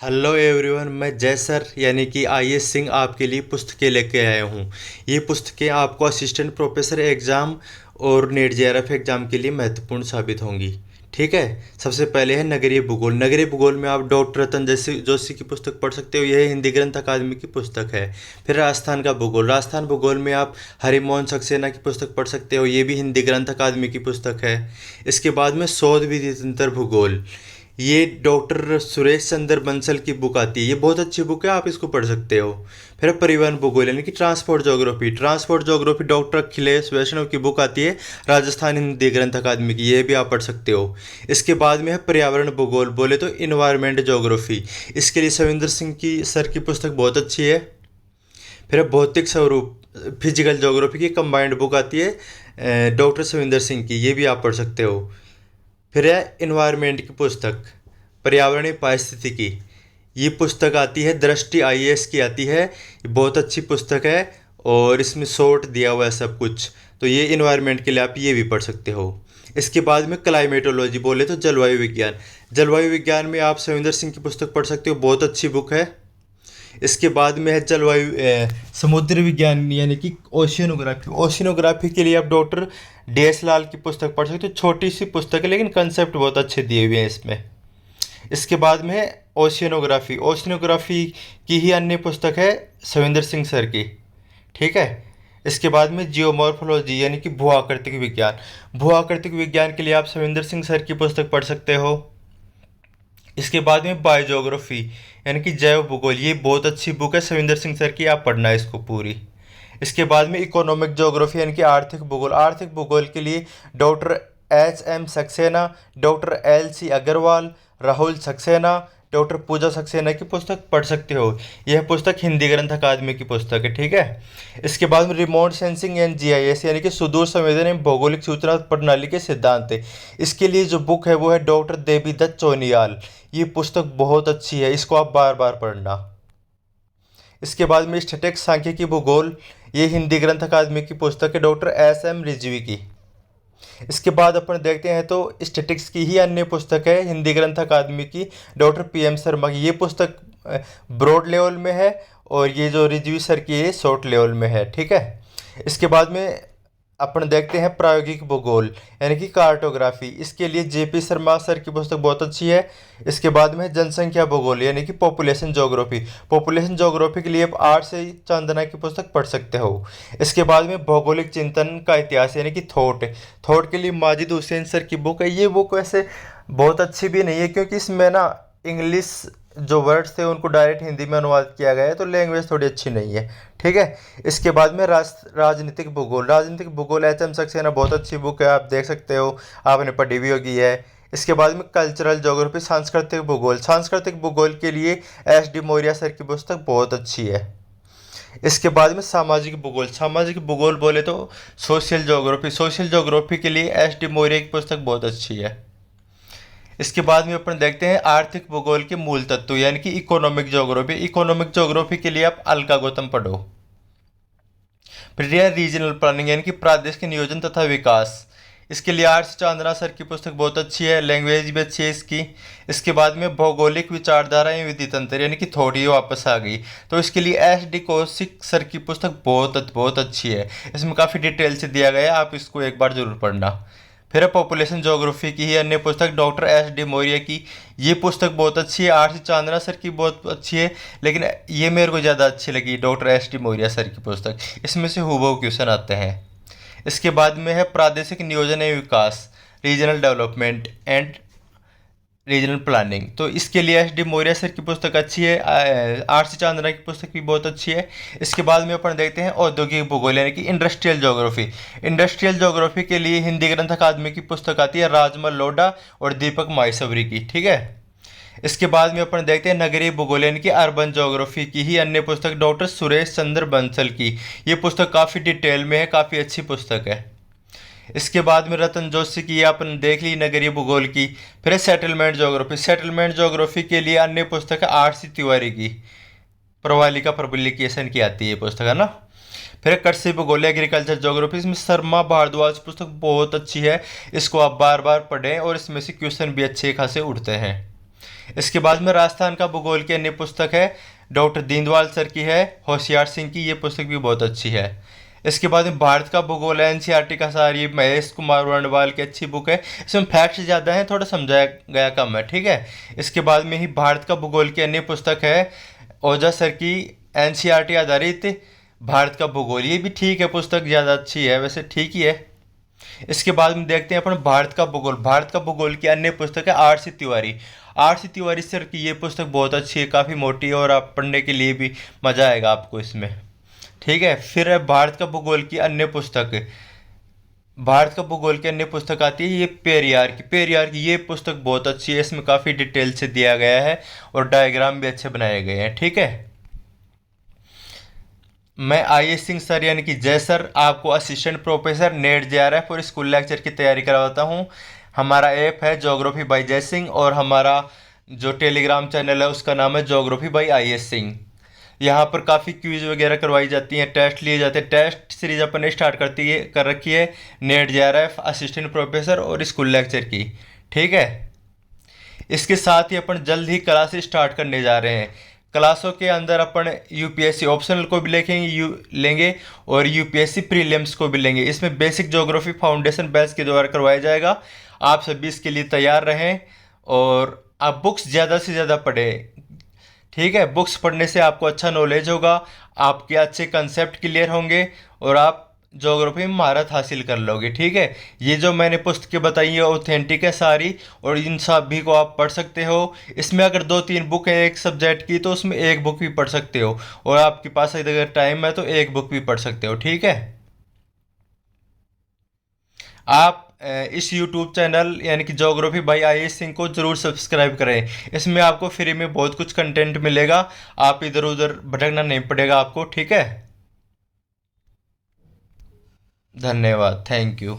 Hello everyone, मैं जय sir यानी कि आईएएस सिंह आपके लिए पुस्तकें लेके आया हूँ। ये पुस्तकें आपको असिस्टेंट प्रोफेसर एग्ज़ाम और नेट जेआरएफ एग्ज़ाम के लिए महत्वपूर्ण साबित होंगी। ठीक है। सबसे पहले है नगरीय भूगोल। नगरीय भूगोल में आप डॉक्टर रतन जैसी जोशी की पुस्तक पढ़ सकते हो। यह हिंदी ग्रंथ अकादमी की पुस्तक है। फिर राजस्थान का भूगोल। राजस्थान भूगोल में आप हरिमोहन सक्सेना की पुस्तक पढ़ सकते हो। ये भी हिंदी ग्रंथ अकादमी की पुस्तक है। इसके बाद में शोध विधि तंत्र भूगोल। ये डॉक्टर सुरेश चंद्र बंसल की बुक आती है। ये बहुत अच्छी बुक है, आप इसको पढ़ सकते हो। फिर परिवहन भूगोल यानी कि transport geography. Transport geography doctor Akhilesh Vaishnav की बुक आती है, राजस्थान हिंदी ग्रंथ अकादमी की। ये भी आप पढ़ सकते हो। इसके बाद में है पर्यावरण भूगोल, बोले तो इन्वायरमेंट ज्योग्राफी। इसके लिए सविंदर सिंह की सर की पुस्तक बहुत अच्छी है। फिर है भौतिक स्वरूप, फिजिकल ज्योग्राफी की कंबाइंड बुक आती है डॉक्टर सविंदर सिंह की। ये भी आप पढ़ सकते हो। फिर है इन्वायरमेंट की पुस्तक, पर्यावरणीय पारिस्थितिकी। ये पुस्तक आती है दृष्टि आईएएस की आती है। ये बहुत अच्छी पुस्तक है और इसमें शॉर्ट दिया हुआ है सब कुछ। तो ये इन्वायरमेंट के लिए आप ये भी पढ़ सकते हो। इसके बाद में क्लाइमेटोलॉजी, बोले तो जलवायु विज्ञान। जलवायु विज्ञान में आप सविंदर सिंह की पुस्तक पढ़ सकते हो, बहुत अच्छी बुक है। इसके बाद में है जलवायु समुद्र विज्ञान यानी कि ओशियनोग्राफी। ओशियनोग्राफी के लिए आप डॉक्टर DS लाल की पुस्तक पढ़ सकते हो। छोटी सी पुस्तक है लेकिन कंसेप्ट बहुत अच्छे दिए हुए हैं इसमें। इसके बाद में है ओशियनोग्राफी। ओशियनोग्राफी की ही अन्य पुस्तक है सविंदर सिंह सर की। ठीक है। इसके बाद में जियोमॉर्फोलॉजी यानी कि भू आकृतिक विज्ञान। भू आकृतिक विज्ञान के लिए आप सविंदर सिंह सर की पुस्तक पढ़ सकते हो। इसके बाद में बायोजोग्राफी यानी कि जैव भूगोल। ये बहुत अच्छी बुक है सविंदर सिंह सर की, आप पढ़ना है इसको पूरी। इसके बाद में इकोनॉमिक ज्योग्राफी यानी कि आर्थिक भूगोल। आर्थिक भूगोल के लिए doctor HM Saxena, doctor LC Agarwal, Rahul Saxena, doctor Puja Saxena की पुस्तक पढ़ सकते हो। यह पुस्तक हिंदी ग्रंथ अकादमी की पुस्तक है। ठीक है। इसके बाद में रिमोट सेंसिंग एंड GIS यानी कि सुदूर संवेदन एवं भौगोलिक सूचना प्रणाली के सिद्धांत है। इसके लिए जो बुक है वो है डॉक्टर देवी दत्त चोनियाल। ये पुस्तक बहुत अच्छी है, इसको आप बार बार पढ़ना। इसके बाद में स्टैटिक्स सांख्यिकी भूगोल। ये हिंदी ग्रंथ अकादमी की पुस्तक है, डॉक्टर SM रिजवी की। इसके बाद अपन देखते हैं तो स्टैटिक्स की ही अन्य पुस्तक है हिंदी ग्रंथ अकादमी की, डॉक्टर PM शर्मा की। ये पुस्तक ब्रॉड लेवल में है और ये जो रिजवी सर की है शॉर्ट लेवल में है। ठीक है। इसके बाद में अपन देखते हैं प्रायोगिक भूगोल यानी कि कार्टोग्राफी। इसके लिए JP शर्मा सर की पुस्तक बहुत अच्छी है। इसके बाद में जनसंख्या भूगोल यानी कि पॉपुलेशन ज्योग्राफी। पॉपुलेशन ज्योग्राफी के लिए आप R से चांदना की पुस्तक पढ़ सकते हो। इसके बाद में भौगोलिक चिंतन का इतिहास यानी कि थॉट। थॉट के लिए माजिद हुसैन सर की बुक है। ये बुक वैसे बहुत अच्छी भी नहीं है क्योंकि इसमें ना इंग्लिश जो वर्ड्स थे उनको डायरेक्ट हिंदी में अनुवाद किया गया है, तो लैंग्वेज थोड़ी अच्छी नहीं है। ठीक है। इसके बाद में राजनीतिक भूगोल। राजनीतिक भूगोल HM सक्सेना बहुत अच्छी बुक है, आप देख सकते हो, आपने पढ़ी भी होगी है। इसके बाद में कल्चरल ज्योग्राफी, सांस्कृतिक भूगोल। सांस्कृतिक भूगोल के लिए SD मौर्य सर की पुस्तक बहुत अच्छी है। इसके बाद में सामाजिक भूगोल। सामाजिक भूगोल बोले तो सोशल ज्योग्राफी। सोशल ज्योग्राफी के लिए SD मौर्य की पुस्तक बहुत अच्छी है। इसके बाद में अपन देखते हैं आर्थिक भूगोल के मूल तत्व यानी कि इकोनॉमिक ज्योग्राफी। इकोनॉमिक ज्योग्राफी के लिए आप अलका गौतम पढ़ो। फिर रीजनल प्लानिंग यानी कि प्रादेशिक नियोजन तथा विकास। इसके लिए R C चांदना सर की पुस्तक बहुत अच्छी है, लैंग्वेज भी अच्छी है इसकी। इसके बाद में भौगोलिक विचारधारा एवं विधि तंत्र यानी कि थोड़ी वापस आ गई, तो इसके लिए SD कौशिक सर की पुस्तक बहुत अच्छी है। इसमें काफ़ी डिटेल से दिया गया है, आप इसको एक बार जरूर पढ़ना। फिर है पॉपुलेशन ज्योग्राफी की ही अन्य पुस्तक डॉक्टर SD मौर्य की। ये पुस्तक बहुत अच्छी है। R C चांदना सर की बहुत अच्छी है लेकिन ये मेरे को ज़्यादा अच्छी लगी डॉक्टर SD मौर्य सर की पुस्तक। इसमें से हूबहू क्वेश्चन आते हैं। इसके बाद में है प्रादेशिक नियोजन एवं विकास, regional development and regional planning. तो इसके लिए SD मौर्य सर की पुस्तक अच्छी है। R C चांदना की पुस्तक भी बहुत अच्छी है। इसके बाद में अपन देखते हैं औद्योगिक भूगोल यानी कि इंडस्ट्रियल ज्योग्राफी। इंडस्ट्रियल ज्योग्राफी के लिए हिंदी ग्रंथ अकादमी की पुस्तक आती है राजमल लोढ़ा और दीपक माहेश्वरी की। ठीक है। इसके बाद में अपन देखते हैं नगरीय भूगोल यानी कि अर्बन ज्योग्राफी की ही अन्य पुस्तक डॉक्टर सुरेश चंद्र बंसल की। ये पुस्तक काफ़ी डिटेल में है, काफ़ी अच्छी पुस्तक है। इसके बाद में रतन जोशी की अपन देख ली नगरीय भूगोल की। फिर सेटलमेंट ज्योग्राफी। सेटलमेंट ज्योग्राफी के लिए अन्य पुस्तक है R C तिवारी की, प्रवालिका पब्लिकेशन की आती है पुस्तक, है ना। फिर कृषि भूगोल एग्रीकल्चर ज्योग्राफी। इसमें शर्मा भारद्वाज पुस्तक बहुत अच्छी है, इसको आप बार बार पढ़ें और इसमें से क्वेश्चन भी अच्छे खासे उठते हैं। इसके बाद में राजस्थान का भूगोल की अन्य पुस्तक है, डॉक्टर दीनदयाल सर की है, होशियार सिंह की, ये पुस्तक भी बहुत अच्छी है। इसके बाद में भारत का भूगोल है, एनसीईआरटी का सार, ये महेश कुमार वर्णवाल की अच्छी बुक है। इसमें फैक्ट्स ज़्यादा हैं, थोड़ा समझाया गया कम है, ठीक है। इसके बाद में ही भारत का भूगोल की अन्य पुस्तक है ओझा सर की, एनसीईआरटी आधारित भारत का भूगोल, ये भी ठीक है, पुस्तक ज़्यादा अच्छी है, वैसे ठीक ही है। इसके बाद में देखते हैं अपन भारत का भूगोल। भारत का भूगोल की अन्य पुस्तक है R C Tiwari. R C Tiwari sir की ये पुस्तक बहुत अच्छी है, काफ़ी मोटी है और आप पढ़ने के लिए भी मज़ा आएगा आपको इसमें, ठीक है। फिर है भारत का भूगोल की अन्य पुस्तक। भारत का भूगोल की अन्य पुस्तक आती है ये पेरियार की ये पुस्तक बहुत अच्छी है, इसमें काफ़ी डिटेल से दिया गया है और डायग्राम भी अच्छे बनाए गए हैं, ठीक है। मैं आईएस सिंह सर यानी कि जय सर आपको असिस्टेंट प्रोफेसर नेट जेआरएफ और स्कूल लेक्चर की तैयारी करवाता हूँ। हमारा ऐप है ज्योग्राफी बाई जय सिंह और हमारा जो टेलीग्राम चैनल है उसका नाम है ज्योग्राफी बाई आईएस सिंह। यहाँ पर काफ़ी क्विज वगैरह करवाई जाती हैं, टेस्ट लिए जाते हैं। टेस्ट सीरीज अपन ने स्टार्ट कर रखी है नेट जेआरएफ, असिस्टेंट प्रोफेसर और स्कूल लेक्चर की, ठीक है। इसके साथ ही अपन जल्द ही क्लासेस स्टार्ट करने जा रहे हैं। क्लासों के अंदर अपन यूपीएससी ऑप्शनल को भी लेंगे और यूपीएससी प्रीलिम्स को भी लेंगे। इसमें बेसिक ज्योग्राफी फाउंडेशन बैच के द्वारा करवाया जाएगा। आप सभी इसके लिए तैयार रहें और आप बुक्स ज़्यादा से ज़्यादा पढ़ें, ठीक है। बुक्स पढ़ने से आपको अच्छा नॉलेज होगा, आपके अच्छे कंसेप्ट क्लियर होंगे और आप ज्योग्राफी में महारत हासिल कर लोगे, ठीक है। ये जो मैंने पुस्तकें बताई है ऑथेंटिक है सारी और इन सभी को आप पढ़ सकते हो। इसमें अगर 2-3 बुक है एक सब्जेक्ट की तो उसमें एक बुक भी पढ़ सकते हो और आपके पास अगर टाइम है तो एक बुक भी पढ़ सकते हो, ठीक है। आप इस यूट्यूब चैनल यानी कि ज्योग्राफी बाई आईएस सिंह को ज़रूर सब्सक्राइब करें। इसमें आपको फ्री में बहुत कुछ कंटेंट मिलेगा, आप इधर उधर भटकना नहीं पड़ेगा आपको, ठीक है। धन्यवाद, थैंक यू।